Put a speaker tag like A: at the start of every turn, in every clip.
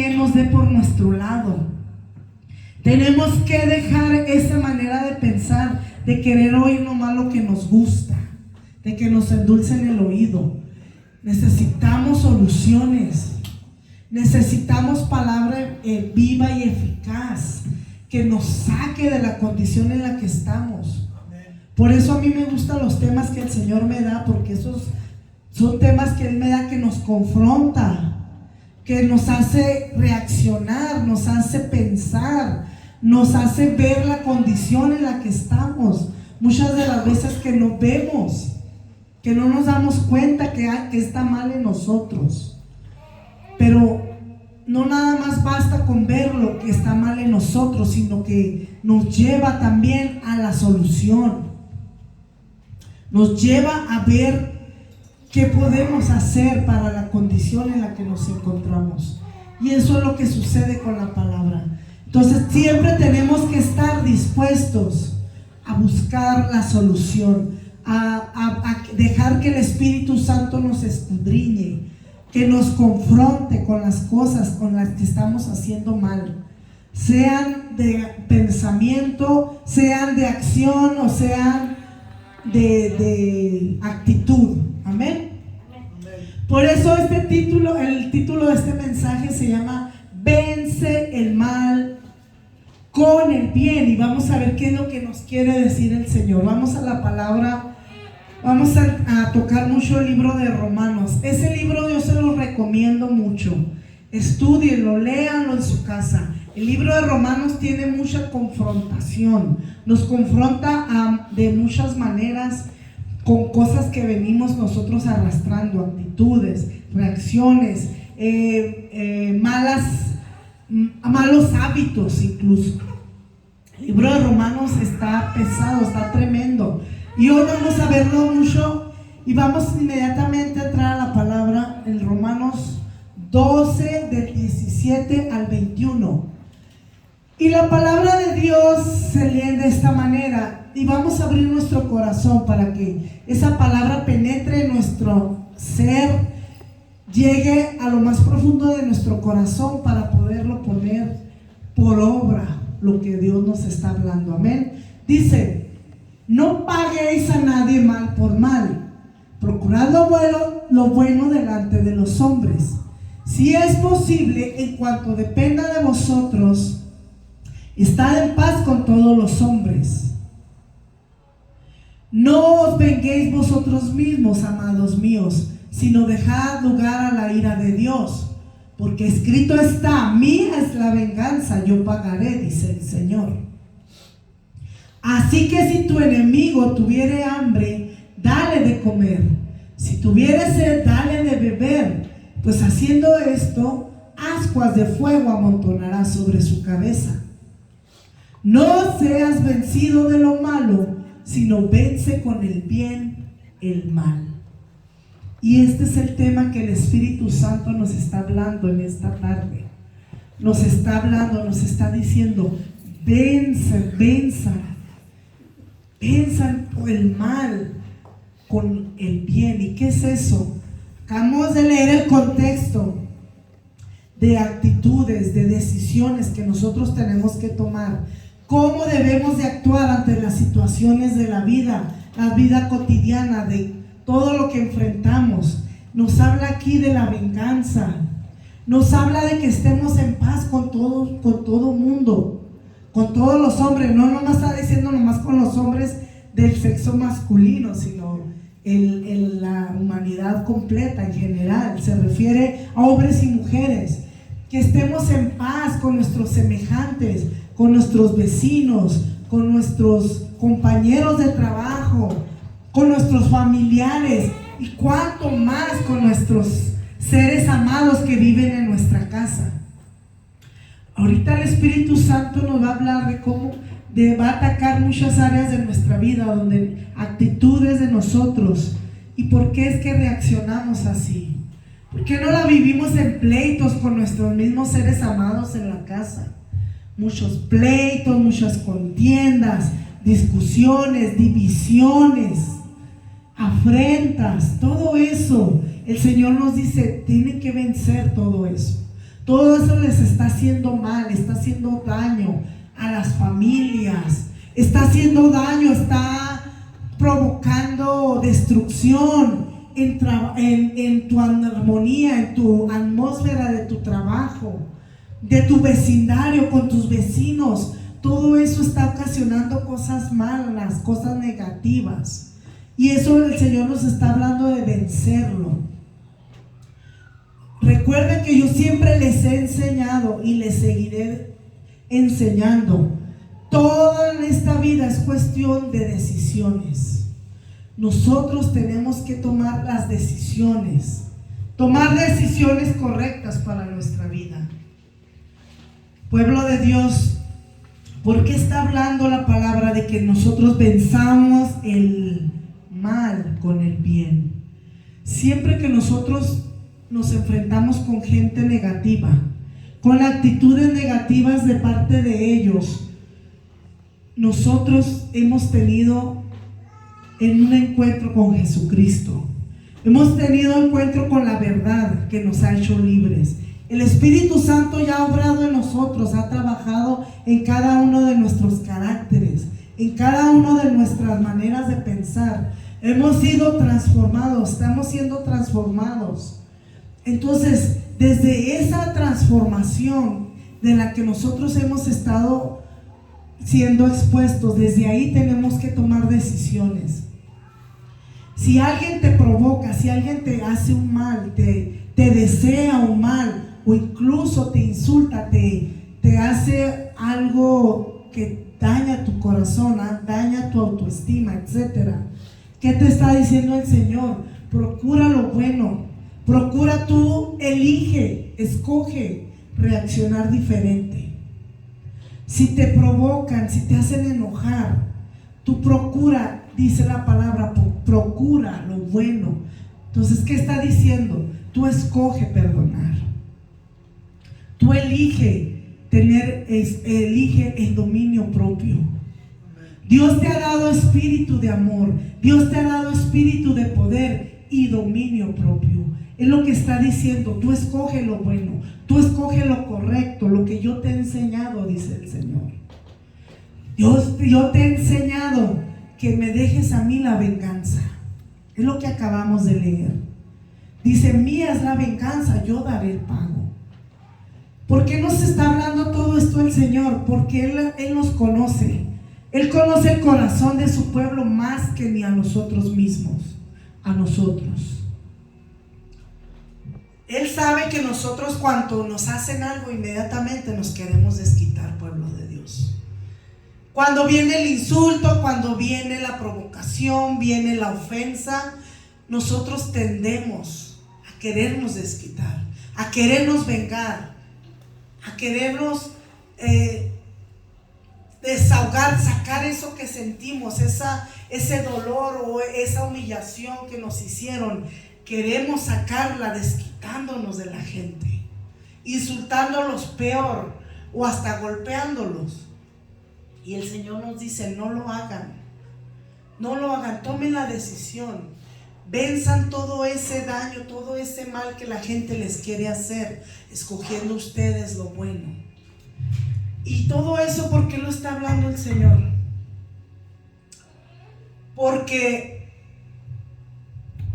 A: nos dé por nuestro lado. Tenemos que dejar esa manera de pensar, de querer oír nomás lo que nos gusta, de que nos endulcen el oído. Necesitamos soluciones, necesitamos palabra viva y eficaz, que nos saque de la condición en la que estamos. Por eso a mí me gustan los temas que el Señor me da, porque esos son temas que Él me da, que nos confronta, que nos hace reaccionar, nos hace pensar, nos hace ver la condición en la que estamos. Muchas de las veces que no vemos, que no nos damos cuenta que está mal en nosotros. Pero no nada más basta con ver lo que está mal en nosotros, sino que nos lleva también a la solución. Nos lleva a ver qué podemos hacer para la condición en la que nos encontramos. Y eso es lo que sucede con la palabra. Entonces siempre tenemos que estar dispuestos a buscar la solución, a dejar que el Espíritu Santo nos escudriñe, que nos confronte con las cosas con las que estamos haciendo mal, sean de pensamiento, sean de acción o sean de actitud. Amén. Por eso el título de este mensaje se llama Vence el mal con el bien. Y vamos a ver qué es lo que nos quiere decir el Señor. Vamos a la palabra. Vamos a tocar mucho el libro de Romanos. Ese libro yo se lo recomiendo mucho. Estúdienlo, léanlo en su casa. El libro de Romanos tiene mucha confrontación. Nos confronta de muchas maneras con cosas que venimos nosotros arrastrando, actitudes, reacciones, malos hábitos incluso. El libro de Romanos está pesado, está tremendo. Y hoy vamos a verlo mucho y vamos inmediatamente a entrar a la palabra en Romanos 12 del 17 al 21. Y la palabra de Dios se lee de esta manera y vamos a abrir nuestro corazón para que esa palabra penetre en nuestro ser, llegue a lo más profundo de nuestro corazón para poderlo poner por obra lo que Dios nos está hablando. Amén. Dice: no paguéis a nadie mal por mal, procurad lo bueno delante de los hombres. Si es posible, en cuanto dependa de vosotros, estad en paz con todos los hombres. No os venguéis vosotros mismos, amados míos, sino dejad lugar a la ira de Dios, porque escrito está: mía es la venganza, yo pagaré, dice el Señor. Así que si tu enemigo tuviere hambre, dale de comer; si tuviere sed, dale de beber, pues haciendo esto, ascuas de fuego amontonará sobre su cabeza. No seas vencido de lo malo, sino vence con el bien el mal. Y este es el tema que el Espíritu Santo nos está hablando en esta tarde. Nos está hablando, nos está diciendo: venzan el mal con el bien. ¿Y qué es eso? Acabamos de leer el contexto de actitudes, de decisiones que nosotros tenemos que tomar. Cómo debemos de actuar ante las situaciones de la vida cotidiana, de todo lo que enfrentamos. Nos habla aquí de la venganza. Nos habla de que estemos en paz con todo mundo, con todos los hombres. No nomás está diciendo nomás con los hombres del sexo masculino, sino en la humanidad completa en general. Se refiere a hombres y mujeres. Que estemos en paz con nuestros semejantes, con nuestros vecinos, con nuestros compañeros de trabajo, con nuestros familiares y cuanto más con nuestros seres amados que viven en nuestra casa. Ahorita el Espíritu Santo nos va a hablar de cómo va a atacar muchas áreas de nuestra vida, donde actitudes de nosotros. ¿Y por qué es que reaccionamos así? ¿Por qué no la vivimos en pleitos con nuestros mismos seres amados en la casa? Muchos pleitos, muchas contiendas, discusiones, divisiones, afrentas, todo eso. El Señor nos dice: tienen que vencer todo eso. todo eso les está haciendo mal, está haciendo daño a las familias, está haciendo daño, está provocando destrucción en tu armonía, en tu atmósfera de tu trabajo, de tu vecindario, con tus vecinos. Todo eso está ocasionando cosas malas, cosas negativas. Y eso el Señor nos está hablando de vencerlo. Recuerden que yo siempre les he enseñado y les seguiré enseñando. Toda en esta vida es cuestión de decisiones. Nosotros tenemos que tomar las decisiones, tomar decisiones correctas para nuestra vida. Pueblo de Dios, ¿por qué está hablando la palabra de que nosotros venzamos el mal con el bien? Siempre que nosotros nos enfrentamos con gente negativa, con actitudes negativas de parte de ellos, nosotros hemos tenido en un encuentro con Jesucristo, hemos tenido encuentro con la verdad que nos ha hecho libres. El Espíritu Santo ya ha obrado en nosotros, ha trabajado en cada uno de nuestros caracteres, en cada una de nuestras maneras de pensar. Hemos sido transformados, estamos siendo transformados. Entonces, desde esa transformación de la que nosotros hemos estado siendo expuestos, desde ahí tenemos que tomar decisiones. Si alguien te provoca, si alguien te hace un mal, te desea un mal, o incluso te insulta, te hace algo que daña tu corazón, daña tu autoestima, etc. ¿Qué te está diciendo el Señor? Procura lo bueno, procura tú, elige, escoge reaccionar diferente. Si te provocan, si te hacen enojar, tú procura, dice la palabra, procura lo bueno. Entonces, ¿qué está diciendo? Tú escoge perdonar. Tú elige el dominio propio. Dios te ha dado espíritu de amor, Dios te ha dado espíritu de poder y dominio propio. Es lo que está diciendo. Tú escoge lo bueno, tú escoge lo correcto, lo que yo te he enseñado, dice el Señor. Yo te he enseñado que me dejes a mí la venganza. Es lo que acabamos de leer. Dice, mía es la venganza, yo daré el pago. ¿Por qué nos está hablando todo esto el Señor? Porque Él nos conoce. Él conoce el corazón de su pueblo más que ni a nosotros mismos, a nosotros. Él sabe que nosotros cuando nos hacen algo inmediatamente nos queremos desquitar, pueblo de Dios. Cuando viene el insulto, cuando viene la provocación, viene la ofensa, nosotros tendemos a querernos desquitar, a querernos vengar, a querernos desahogar, sacar eso que sentimos, ese dolor o esa humillación que nos hicieron. Queremos sacarla desquitándonos de la gente, insultándolos peor o hasta golpeándolos. Y el Señor nos dice, no lo hagan, no lo hagan, tomen la decisión, venzan todo ese daño, todo ese mal que la gente les quiere hacer, escogiendo ustedes lo bueno. Y todo eso, ¿por qué lo está hablando el Señor? Porque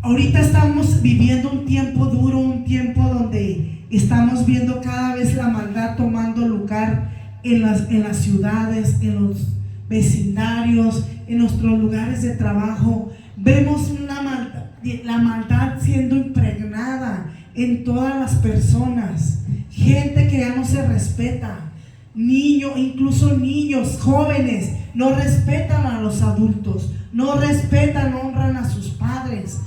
A: ahorita estamos viviendo un tiempo duro, un tiempo donde estamos viendo cada vez la maldad tomando lugar en las ciudades, en los vecindarios, en nuestros lugares de trabajo. Vemos la maldad siendo impregnada en todas las personas. Gente que ya no se respeta. Incluso niños, jóvenes, no respetan a los adultos, no respetan, no honran a sus padres,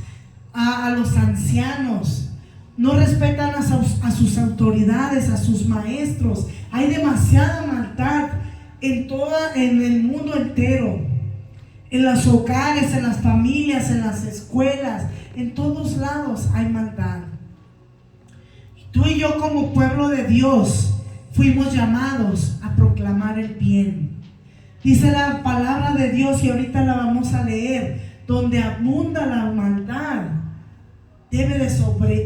A: a los ancianos, no respetan a sus autoridades, a sus maestros. Hay demasiada maldad en el mundo entero, en los hogares, en las familias, en las escuelas, en todos lados hay maldad. Tú y yo como pueblo de Dios fuimos llamados a proclamar el bien. Dice la palabra de Dios, y ahorita la vamos a leer, donde abunda la maldad, debe de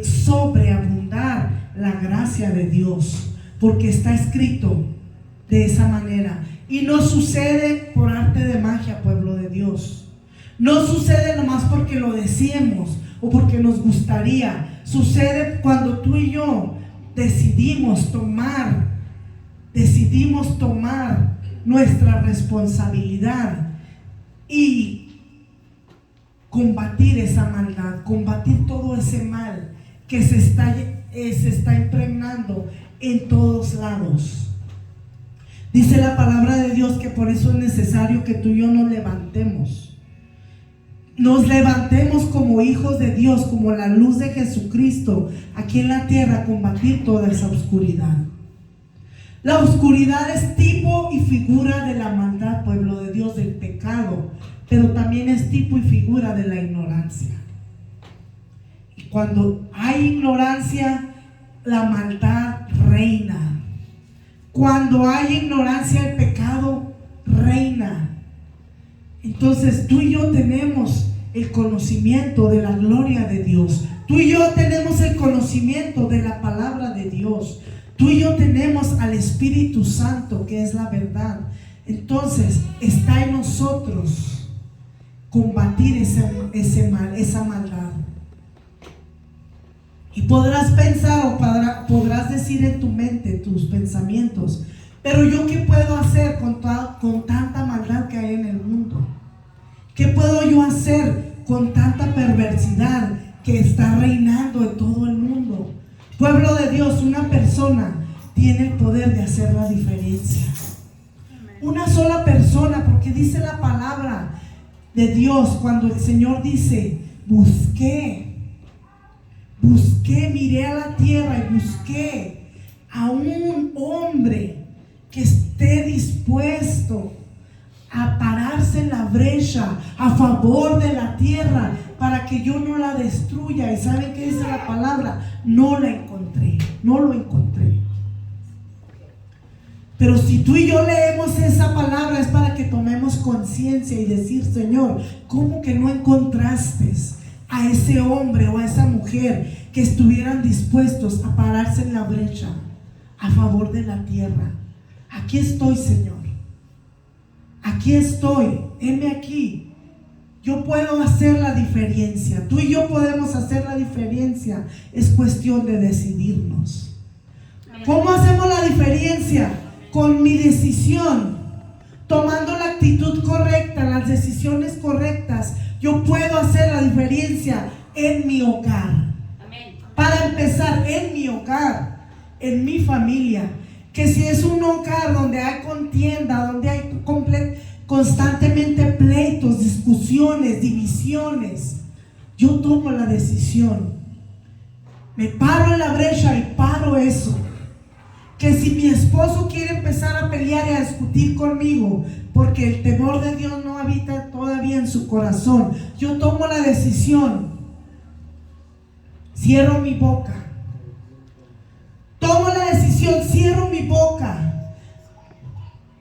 A: sobreabundar la gracia de Dios, porque está escrito de esa manera. Y no sucede por arte de magia, pueblo de Dios. No sucede nomás porque lo decimos o porque nos gustaría. Sucede cuando tú y yo decidimos tomar nuestra responsabilidad y combatir esa maldad, combatir todo ese mal que se está impregnando en todos lados. Dice la palabra de Dios que por eso es necesario que tú y yo nos levantemos como hijos de Dios, como la luz de Jesucristo aquí en la tierra, a combatir toda esa oscuridad. La oscuridad es tipo y figura de la maldad, pueblo de Dios, del pecado, pero también es tipo y figura de la ignorancia. Y cuando hay ignorancia, la maldad reina. Cuando hay ignorancia, el pecado reina. Entonces tú y yo tenemos el conocimiento de la gloria de Dios. Tú y yo tenemos el conocimiento de la palabra de Dios. Tú y yo tenemos al Espíritu Santo, que es la verdad. Entonces está en nosotros combatir ese mal, esa maldad. Y podrás pensar o podrás decir en tu mente, tus pensamientos: pero yo, ¿qué puedo hacer con tanta maldad que hay en el mundo? ¿Qué puedo yo hacer con tanta perversidad que está reinando en todo el mundo? Pueblo de Dios, una persona tiene el poder de hacer la diferencia. Una sola persona, porque dice la palabra de Dios, cuando el Señor dice: busqué, miré a la tierra y busqué a un hombre que esté dispuesto a pararse en la brecha a favor de la tierra para que yo no la destruya. ¿Y saben qué dice la palabra? No lo encontré. Pero si tú y yo leemos esa palabra, es para que tomemos conciencia y decir: Señor, ¿cómo que no encontraste a ese hombre o a esa mujer que estuvieran dispuestos a pararse en la brecha a favor de la tierra? Aquí estoy, Señor. Aquí estoy. Heme aquí. Yo puedo hacer la diferencia. Tú y yo podemos hacer la diferencia. Es cuestión de decidirnos. ¿Cómo hacemos la diferencia? Con mi decisión, tomando la actitud correcta, las decisiones correctas. Yo puedo hacer la diferencia en mi hogar. Para empezar, en mi hogar, en mi familia. Que si es un hogar donde hay contienda, donde hay constantemente pleitos, discusiones, divisiones, yo tomo la decisión, me paro en la brecha y paro eso. Que si mi esposo quiere empezar a pelear y a discutir conmigo porque el temor de Dios no habita todavía en su corazón, yo tomo la decisión, cierro mi boca. Tomo la decisión, cierro mi boca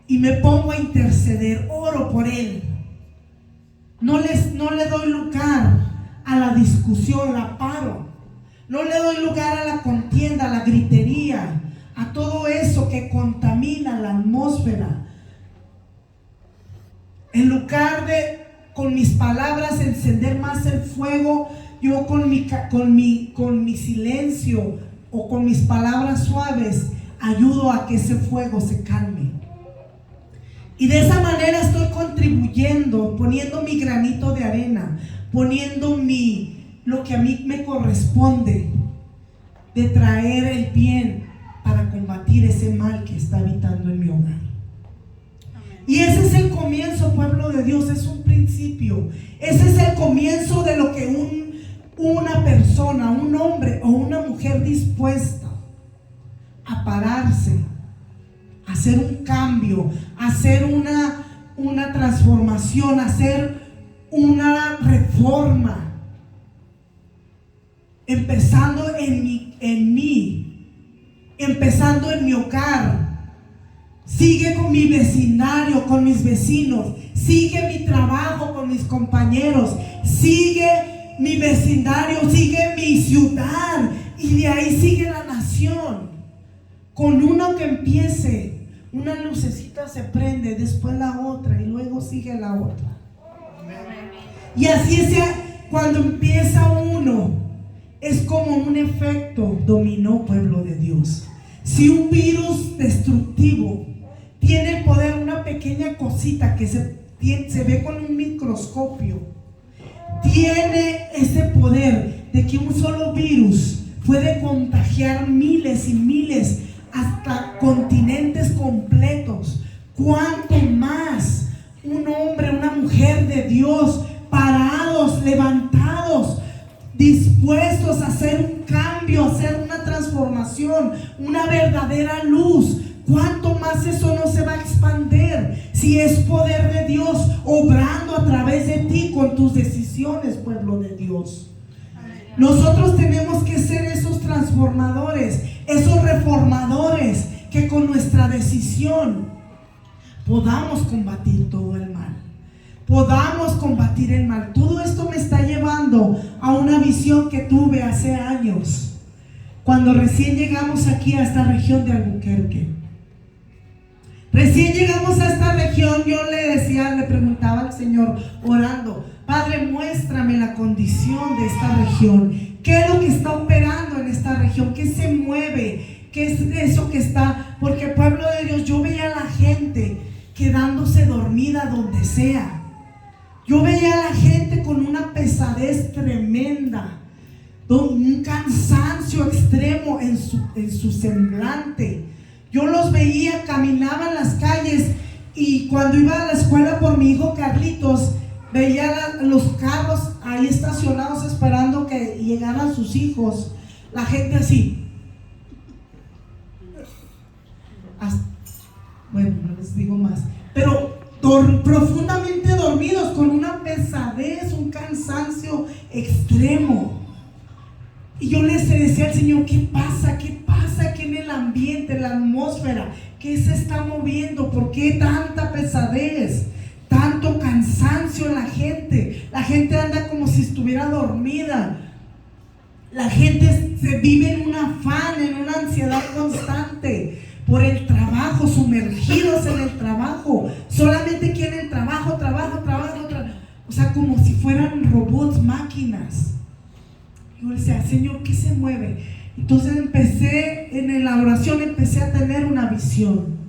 A: y me pongo a interceder, oro por él. No le doy lugar a la discusión, la paro. No le doy lugar a la contienda, a la gritería, a todo eso que contamina la atmósfera. En lugar de con mis palabras encender más el fuego, yo con mi silencio o con mis palabras suaves ayudo a que ese fuego se calme. Y de esa manera estoy contribuyendo, poniendo mi granito de arena, poniendo lo que a mí me corresponde de traer el bien para combatir ese mal que está habitando en mi hogar. Y ese es el comienzo, pueblo de Dios, es un principio. Ese es el comienzo de lo que una persona, un hombre o una mujer dispuesta a pararse, a hacer un cambio, a hacer una transformación, a hacer una reforma, empezando en mí, empezando en mi hogar. Sigue con mi vecindario, con mis vecinos. Sigue mi trabajo con mis compañeros. Sigue mi vecindario, sigue mi ciudad. Y de ahí sigue la nación. visión, con uno que empiece, una lucecita se prende, después la otra y luego sigue la otra. Y así sea, cuando empieza uno, es como un efecto dominó, pueblo de Dios. Si un virus destructivo tiene el poder, una pequeña cosita que se ve con un microscopio, tiene ese poder de que un solo virus puede contagiar miles y miles, hasta continentes completos. ¿Cuánto más un hombre, una mujer de Dios, parados, levantados, dispuestos a hacer un cambio, a hacer una transformación, una verdadera luz? ¿Cuánto más eso no se va a expandir si es poder de Dios obrando a través de ti con tus decisiones, pueblo de Dios? Nosotros tenemos que ser esos transformadores, esos reformadores, que con nuestra decisión podamos combatir todo el mal, podamos combatir el mal. Todo esto me está llevando a una visión que tuve hace años, cuando recién llegamos aquí a esta región de Albuquerque. Recién llegamos a esta región, yo le preguntaba al Señor orando: Padre, muéstrame la condición de esta región. ¿Qué es lo que está operando en esta región? ¿Qué se mueve? ¿Qué es eso que está? Porque, pueblo de Dios, yo veía a la gente quedándose dormida donde sea. Yo veía a la gente con una pesadez tremenda, un cansancio extremo en su semblante. Yo los veía, caminaban las calles, y cuando iba a la escuela por mi hijo Carlitos, veía los carros ahí estacionados esperando que llegaran sus hijos. La gente así. Bueno, no les digo más. Pero profundamente dormidos, con una pesadez, un cansancio extremo. Y yo les decía al Señor: ¿qué pasa? ¿Qué pasa aquí en el ambiente, en la atmósfera? ¿Qué se está moviendo? ¿Por qué tanta pesadez? Tanto cansancio en la gente. La gente anda como si estuviera dormida. La gente se vive en un afán, en una ansiedad constante por el trabajo, sumergidos en el trabajo. Solamente quieren trabajo. O sea, como si fueran robots, máquinas. Yo decía: Señor, ¿qué se mueve? Entonces en la oración empecé a tener una visión.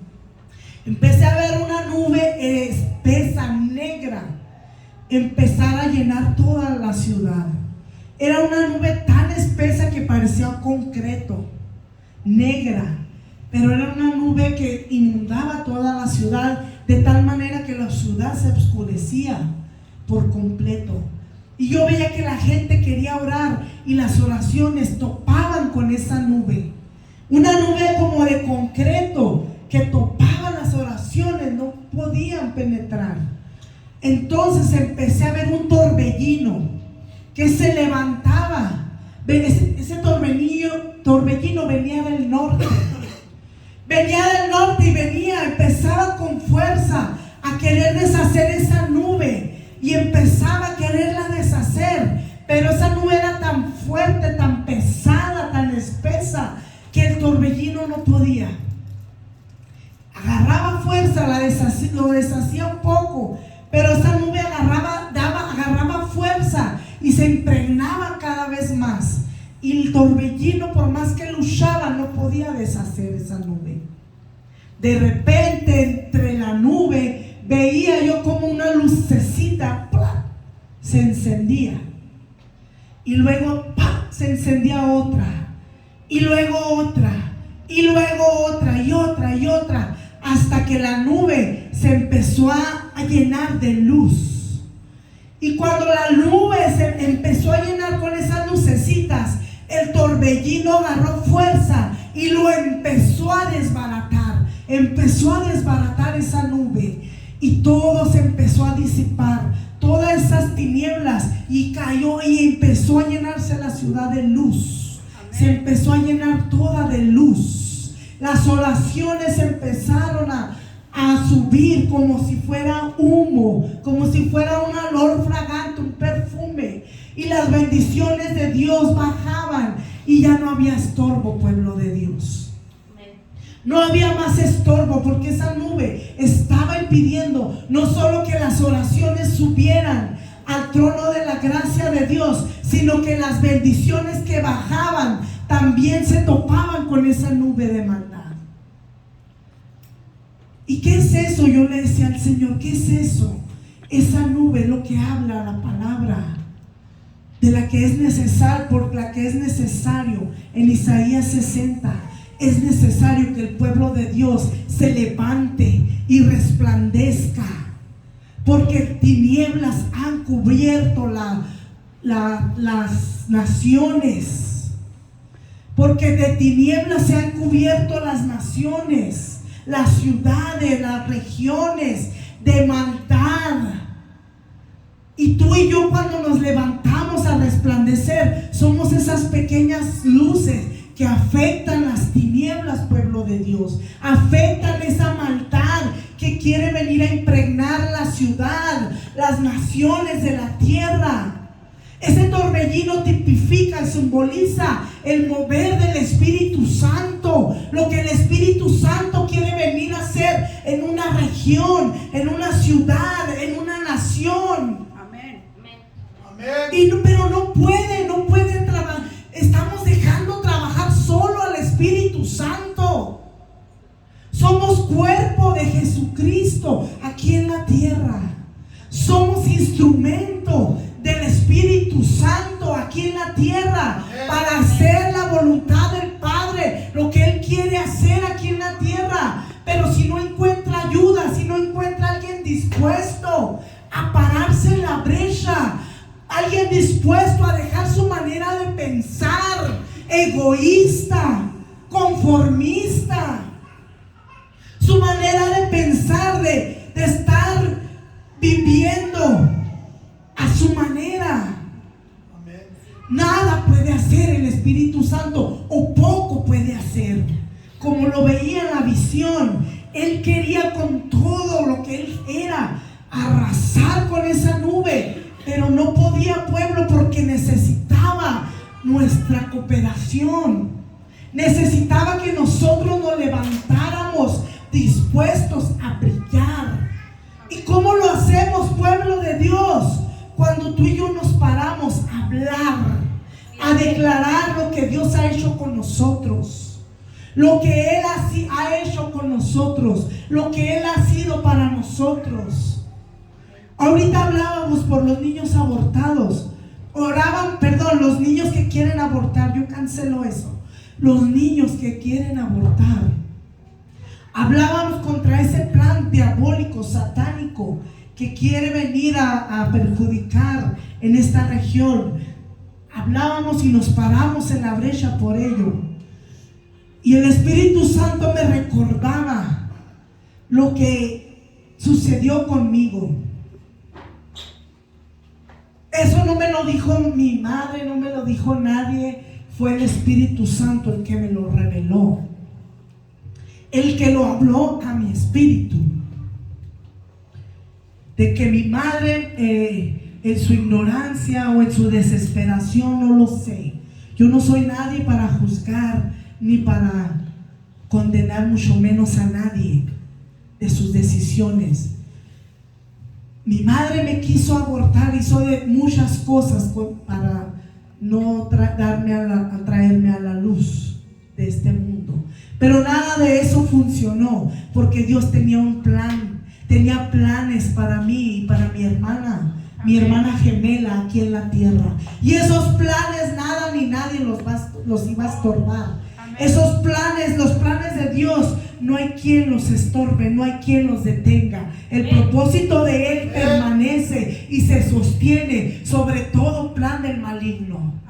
A: Empecé a ver una nube espesa, negra, empezar a llenar toda la ciudad. Era una nube tan espesa que parecía concreto, negra, pero era una nube que inundaba toda la ciudad, de tal manera que la ciudad se oscurecía por completo. Y yo veía que la gente quería orar, y las oraciones topaban con esa nube. Una nube como de concreto que topaba las oraciones, no podían penetrar. Entonces empecé a ver un torbellino que se levantaba. Ese torbellino venía del norte. Venía del norte y empezaba con fuerza a querer deshacer esa nube. Y empezaba a quererla deshacer, pero esa nube era tan fuerte, tan pesada, tan espesa, que el torbellino no podía. Agarraba fuerza, lo deshacía un poco, pero esa nube agarraba fuerza y se impregnaba cada vez más. Y el torbellino, por más que luchaba, no podía deshacer esa nube. De repente, entre la nube, veía yo como una lucecita se encendía, y luego se encendía otra, y luego otra, y luego otra, y otra, hasta que la nube se empezó a llenar de luz. Y cuando la nube se empezó a llenar con esas lucecitas, el torbellino agarró fuerza y lo empezó a desbaratar esa nube. Y todo se empezó a disipar, todas esas tinieblas, y cayó y empezó a llenarse la ciudad de luz. Amén. Se empezó a llenar toda de luz. Las oraciones empezaron a subir como si fuera humo, como si fuera un olor fragante, un perfume. Y las bendiciones de Dios bajaban. y ya no había estorbo, pueblo de Dios. No había más estorbo, porque esa nube estaba impidiendo no solo que las oraciones subieran al trono de la gracia de Dios, sino que las bendiciones que bajaban también se topaban con esa nube de maldad. ¿Y qué es eso? Yo le decía al Señor, ¿qué es eso? Esa nube es lo que habla la palabra, de la que es necesario, por la que es necesario. En Isaías 60 es necesario que el pueblo de Dios se levante y resplandezca, porque tinieblas han cubierto las naciones, porque de tinieblas se han cubierto las naciones, las ciudades, las regiones de maldad. Y tú y yo, cuando nos levantamos a resplandecer, somos esas pequeñas luces que afectan las tinieblas, pueblo de Dios. Afectan esa maldad que quiere venir a impregnar la ciudad, las naciones de la tierra. Ese torbellino tipifica y simboliza el mover del Espíritu Santo, lo que el Espíritu Santo quiere venir a hacer en una región, en una ciudad, en una nación.
B: Amén.
A: Pero no puede trabajar. Estamos dejando trabajar solo al Espíritu Santo. Somos cuerpo de Jesucristo aquí en la tierra. Somos instrumento del Espíritu Santo aquí en la tierra para hacer la voluntad del Padre, lo que Él quiere hacer aquí en la tierra. Pero si no encuentra ayuda, si no encuentra alguien dispuesto a pararse en la brecha, alguien dispuesto a dejar su manera de pensar egoísta, conformista, su manera de pensar, de estar viviendo a su manera. Nada puede hacer el Espíritu Santo, o poco puede hacer. Como lo veía en la visión, Él quería con todo lo que Él era arrasar con esa nube, pero no podía, pueblo, porque necesitaba nuestra cooperación. Necesitaba que nosotros nos levantáramos dispuestos a brillar. ¿Y cómo lo hacemos, pueblo de Dios? Cuando tú y yo nos paramos a hablar, a declarar lo que Dios ha hecho con nosotros, lo que Él ha hecho con nosotros, lo que Él ha sido para nosotros. Ahorita hablábamos por los niños abortados. Los niños que quieren abortar. Yo cancelo eso. Los niños que quieren abortar. Hablábamos contra ese plan diabólico, satánico, que quiere venir a perjudicar en esta región. Hablábamos y nos paramos en la brecha por ello. Y el Espíritu Santo me recordaba lo que sucedió conmigo. Eso no me lo dijo mi madre, no me lo dijo nadie. Fue el Espíritu Santo el que me lo reveló, el que lo habló a mi espíritu. De que mi madre, en su ignorancia o en su desesperación, no lo sé. Yo no soy nadie para juzgar ni para condenar, mucho menos a nadie de sus decisiones. Mi madre me quiso abortar, hizo de muchas cosas para no traerme a la luz de este mundo. Pero nada de eso funcionó, porque Dios tenía un plan, tenía planes para mí y para mi hermana. Mi hermana gemela aquí en la tierra. Y esos planes nada ni nadie los iba a estorbar. Esos planes, los planes de Dios, no hay quien los estorbe, no hay quien los detenga. El propósito de Él permanece y se sostiene sobre todo plan del maligno.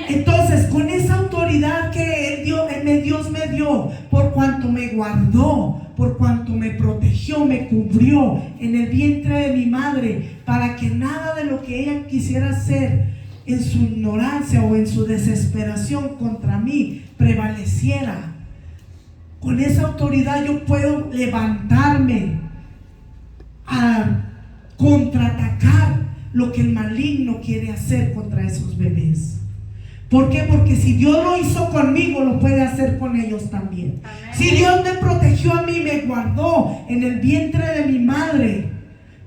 A: Entonces, con esa autoridad que Dios me dio, por cuanto me guardó, por cuanto me protegió, me cubrió en el vientre de mi madre, para que nada de lo que ella quisiera hacer en su ignorancia o en su desesperación contra mí prevaleciera. Con esa autoridad yo puedo levantarme a contraatacar lo que el maligno quiere hacer contra esos bebés. ¿Por qué? Porque si Dios lo hizo conmigo, lo puede hacer con ellos también. Amén. Si Dios me protegió a mí, me guardó en el vientre de mi madre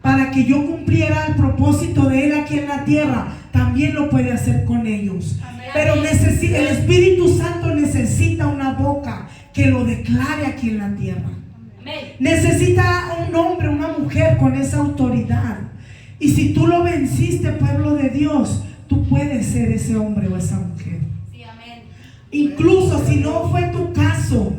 A: para que yo cumpliera el propósito de Él aquí en la tierra, también lo puede hacer con ellos. Amén. Pero el Espíritu Santo necesita una boca que lo declare aquí en la tierra. Amén. Necesita un hombre, una mujer con esa autoridad. Y si tú lo venciste, pueblo de Dios, tú puedes ser ese hombre o esa mujer. Sí, amén. Incluso si no fue tu caso,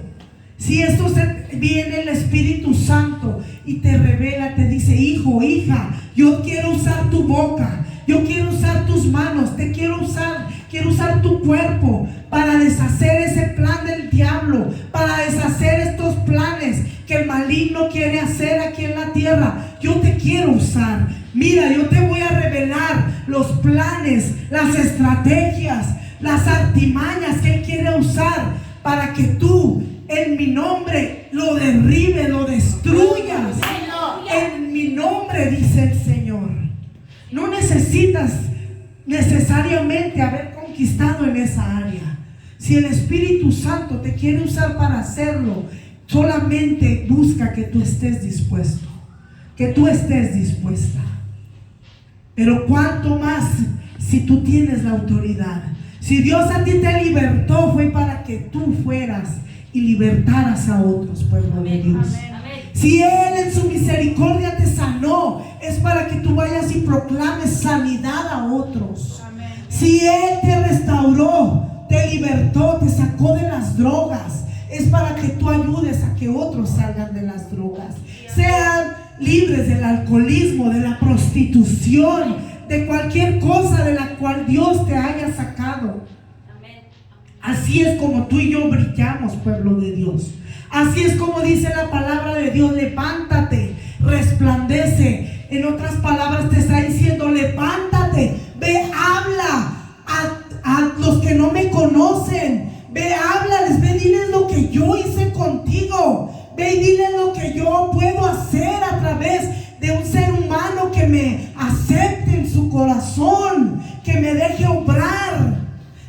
A: si esto viene el Espíritu Santo y te revela, te dice: hijo, hija, yo quiero usar tu boca, yo quiero usar tus manos, quiero usar tu cuerpo para deshacer ese plan del diablo, para deshacer estos planes que el maligno quiere hacer aquí en la tierra. Yo te quiero usar. Mira, yo te voy a revelar los planes, las estrategias, las artimañas que Él quiere usar para que tú, en mi nombre, lo derribes, lo destruyas. En mi nombre, dice el Señor. No necesitas necesariamente haber conquistado en esa área. Si el Espíritu Santo te quiere usar para hacerlo, solamente busca que tú estés dispuesto, que tú estés dispuesta. Pero cuánto más si tú tienes la autoridad. Si Dios a ti te libertó, fue para que tú fueras y libertaras a otros, pueblo de Dios. Si Él en su misericordia te sanó, es para que tú vayas y proclames sanidad a otros. Si Él te restauró, te libertó, te sacó de las drogas, es para que tú ayudes a que otros salgan de las drogas, sean libres del alcoholismo, de la prostitución, de cualquier cosa de la cual Dios te haya sacado. Así es como tú y yo brillamos, pueblo de Dios. Así es como dice la palabra de Dios: levántate, resplandece. En otras palabras te está diciendo: levántate, ve, habla a los que no me conocen. Ve, háblales, ve, diles lo que yo hice contigo. Ve y diles lo que yo puedo hacer a través de un ser humano que me acepte en su corazón, que me deje obrar.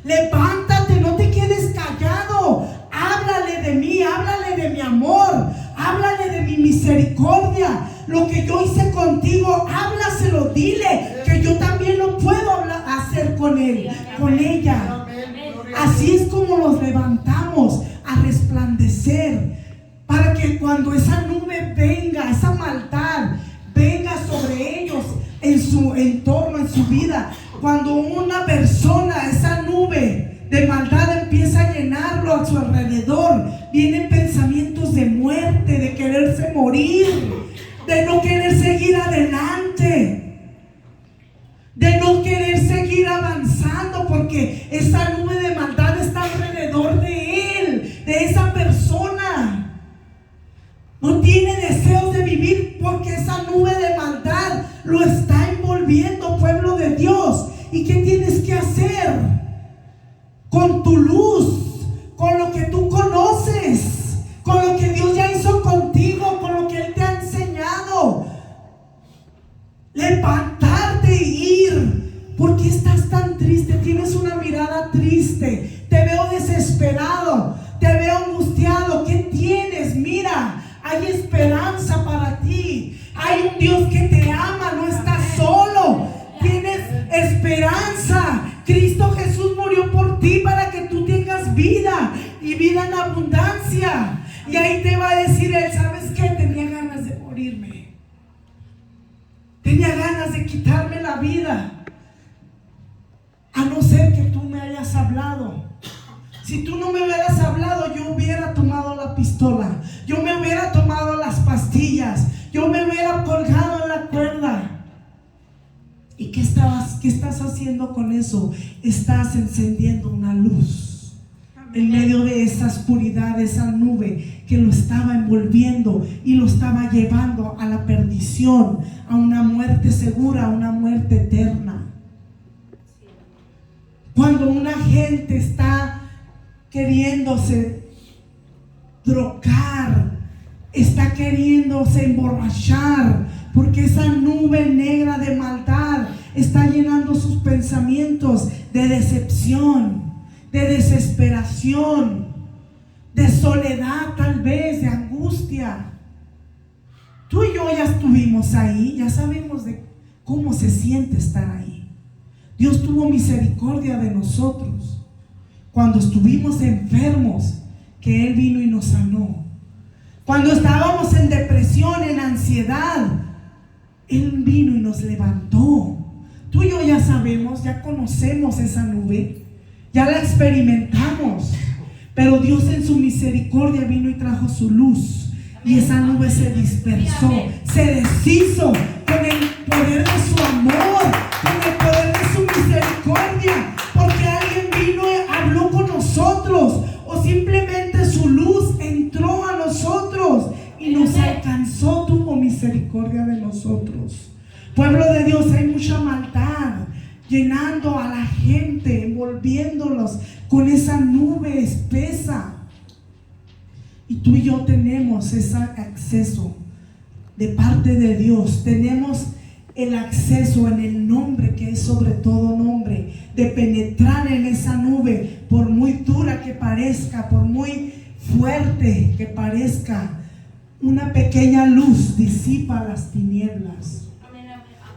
A: Levántate, no te quedes callado. Háblale de mí, háblale de mi amor, háblale de mi misericordia. Lo que yo hice contigo, háblaselo, dile que yo también lo puedo hacer con él, con ella. Así es como los levantamos a resplandecer, para que cuando esa nube venga, esa maldad venga sobre ellos, en su entorno, en su vida, cuando una persona, esa nube de maldad empieza a llenarlo a su alrededor, vienen pensamientos de muerte, de quererse morir, de no querer seguir adelante, de no querer seguir avanzando, porque esa nube de maldad está alrededor de él, de esa persona. No tiene deseos de vivir porque esa nube de maldad lo está envolviendo, pueblo de Dios. ¿Y qué tienes que hacer? Con tu luz, con lo que tú conoces, con lo que Dios ya hizo contigo, con lo que Él te ha enseñado, levantarte y ir. ¿Por qué estás tan triste? Tienes una mirada triste, te veo desesperado, te veo angustiado. ¿Qué tienes? Mira, hay esperanza para ti. Hay un Dios que te ama, no estás solo. Tienes esperanza. Cristo Jesús murió por ti para que tú tengas vida y vida en abundancia. Y ahí te va a decir Él: ¿sabes qué? Tenía ganas de morirme. Tenía ganas de quitarme la vida. A no ser que tú me hayas hablado. Si tú no me hubieras hablado, yo hubiera tomado la pistola, yo me hubiera tomado las pastillas, yo me hubiera colgado en la cuerda. ¿Y qué estás haciendo con eso? Estás encendiendo una luz en medio de esa oscuridad, esa nube que lo estaba envolviendo y lo estaba llevando a la perdición, a una muerte segura, a una muerte eterna. Cuando una gente está queriéndose drogar, está queriéndose emborrachar, porque esa nube negra de maldad está llenando sus pensamientos de decepción, de desesperación, de soledad, tal vez, de angustia. Tú y yo ya estuvimos ahí, ya sabemos de cómo se siente estar ahí. Dios tuvo misericordia de nosotros cuando estuvimos enfermos, que Él vino y nos sanó. Cuando estábamos en depresión, en ansiedad, Él vino y nos levantó. Tú y yo ya sabemos, ya conocemos esa nube, ya la experimentamos. Pero Dios en su misericordia vino y trajo su luz. Y esa nube se dispersó, se deshizo con el poder de su amor, con el poder de su misericordia. Porque alguien vino y habló con nosotros, o simplemente su luz entró a nosotros y nos alcanzó. Tuvo misericordia de nosotros. Pueblo de Dios, hay mucha maldad llenando a la gente, envolviéndolos con esa nube espesa. Y tú y yo tenemos ese acceso de parte de Dios. Tenemos el acceso en el nombre que es sobre todo nombre, de penetrar en esa nube, por muy dura que parezca, por muy fuerte que parezca. Una pequeña luz disipa las tinieblas.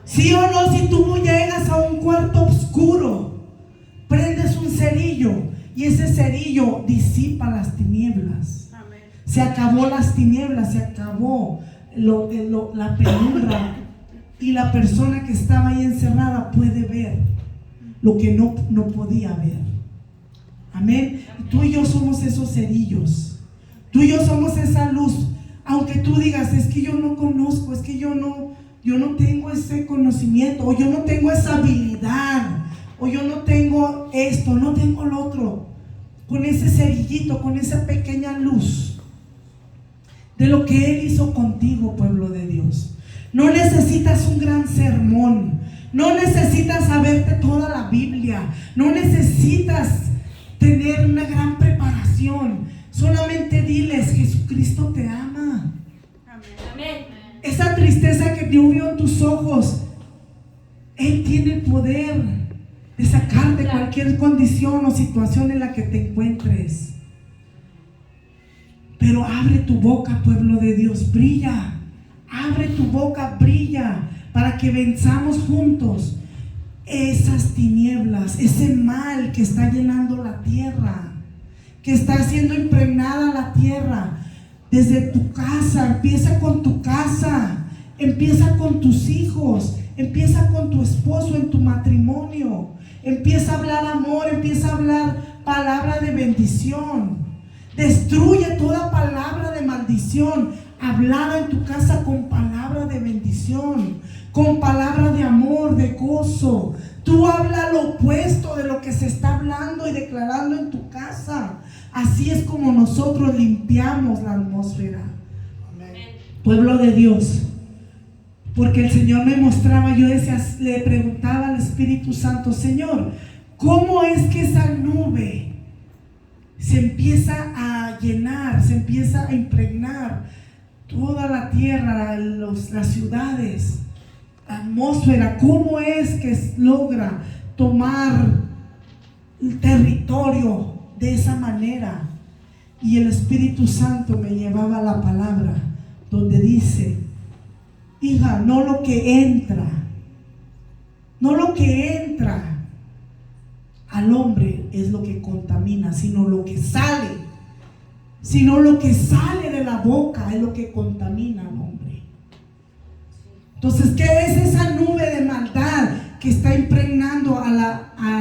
A: ¿Sí o no? Si tú llegas a un cuarto oscuro, prendes un cerillo y ese cerillo disipa las tinieblas. Amén. Se acabó las tinieblas, se acabó la penumbra, y la persona que estaba ahí encerrada puede ver lo que no podía ver. Amén. Y tú y yo somos esos cerillos. Tú y yo somos esa luz. Aunque tú digas, es que yo no conozco, es que yo no tengo ese conocimiento, o yo no tengo esa habilidad, o yo no tengo esto, no tengo lo otro. Con ese cerillito, con esa pequeña luz de lo que Él hizo contigo, pueblo de Dios. No necesitas un gran sermón, no necesitas saberte toda la Biblia, no necesitas tener una gran preparación. Solamente diles: Jesucristo te ama. Amén. Esa tristeza que yo veo en tus ojos, Él tiene el poder de sacarte de cualquier condición o situación en la que te encuentres. Pero abre tu boca, pueblo de Dios, brilla. Abre tu boca, brilla, para que venzamos juntos esas tinieblas, ese mal que está llenando la tierra, que está siendo impregnada la tierra. Desde tu casa, empieza con tu casa, empieza con tus hijos, empieza con tu esposo en tu matrimonio, empieza a hablar amor, empieza a hablar palabra de bendición. Destruye toda palabra de maldición hablada en tu casa con palabra de bendición, con palabra de amor, de gozo. Tú habla lo opuesto de lo que se está hablando y declarando en tu casa. Así es como nosotros limpiamos la atmósfera. Amén. Pueblo de Dios, porque el Señor me mostraba, yo decía, le preguntaba al Espíritu Santo: Señor, ¿cómo es que esa nube se empieza a llenar, se empieza a impregnar toda la tierra, las ciudades, la atmósfera? ¿Cómo es que logra tomar el territorio de esa manera? Y el Espíritu Santo me llevaba a la palabra donde dice: hija, no lo que entra al hombre es lo que contamina, sino lo que sale de la boca es lo que contamina al hombre. Entonces, ¿qué es esa nube de maldad que está impregnando a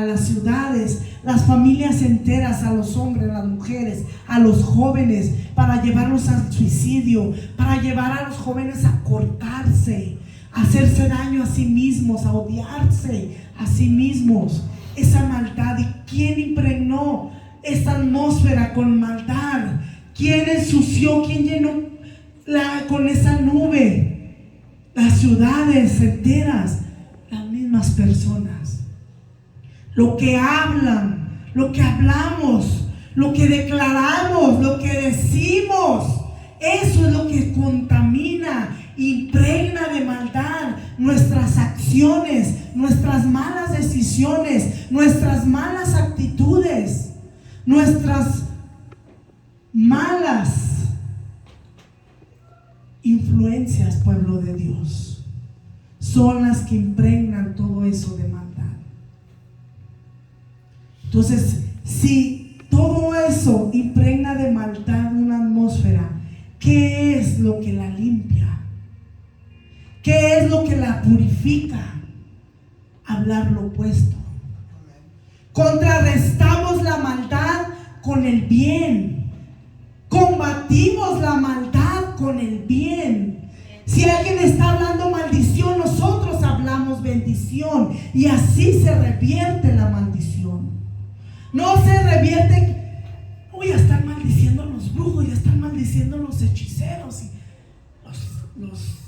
A: las ciudades, las familias enteras, a los hombres, a las mujeres, a los jóvenes, para llevarlos al suicidio, para llevar a los jóvenes a cortarse, a hacerse daño a sí mismos, a odiarse a sí mismos? Esa maldad. ¿Y quién impregnó esta atmósfera con maldad? ¿Quién ensució? ¿Quién llenó con esa nube las ciudades enteras? Las mismas personas. Lo que hablan, lo que hablamos, lo que declaramos, lo que decimos, eso es lo que contamina, impregna de maldad nuestras nuestras acciones, nuestras malas decisiones, nuestras malas actitudes, nuestras malas influencias, pueblo de Dios, son las que impregnan todo eso de maldad. Entonces, si todo eso impregna de maldad una atmósfera, ¿qué es lo que la limpia? ¿Qué es lo que la purifica? Hablar lo opuesto. Contrarrestamos la maldad con el bien. Combatimos la maldad con el bien. Si alguien está hablando maldición, nosotros hablamos bendición, y así se revierte la maldición. No se revierte, uy, ya están maldiciendo los brujos, ya están maldiciendo los hechiceros y los